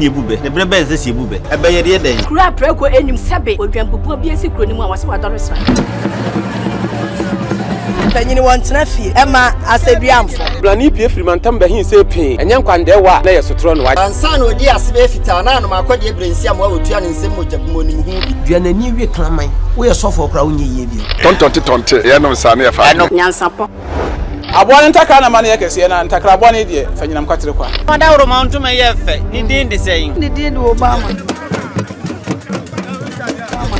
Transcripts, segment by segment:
Bube, the Brabes is Bube, a bay day. Crap, Rego, and Sabe, or Jambu, be a secret, and was what I was. Anyone to Nafi, Emma, I said, Biam, Blani Piefriman Tamba, he say pain, and young Quandewa, they are so thrown white. And son, oh dear, Svefitana, my quadri brain, some will turn in some much of morning. Diana new reclaiming, we are so for Crown Ye. Tonto, Yano Sania, I know NYANSAPO. I want to take a man, and Takraboni, dear, Fenam Quatriqua. Madame Mount to my effect, indeed the same. They did Obama.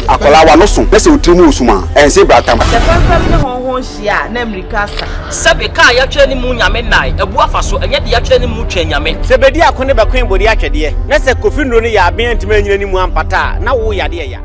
Akola walosun pese otimu osuma ense bratam The first hon hia na Amerikasa Sabe ka ya twani mu nyame nai ebu afaso enye de ya twani mu twa nyame Sebedi akone bakwen bodi atwede na se kofi nro ne ya aben ntime nyina ni mu ampata na wo yade ya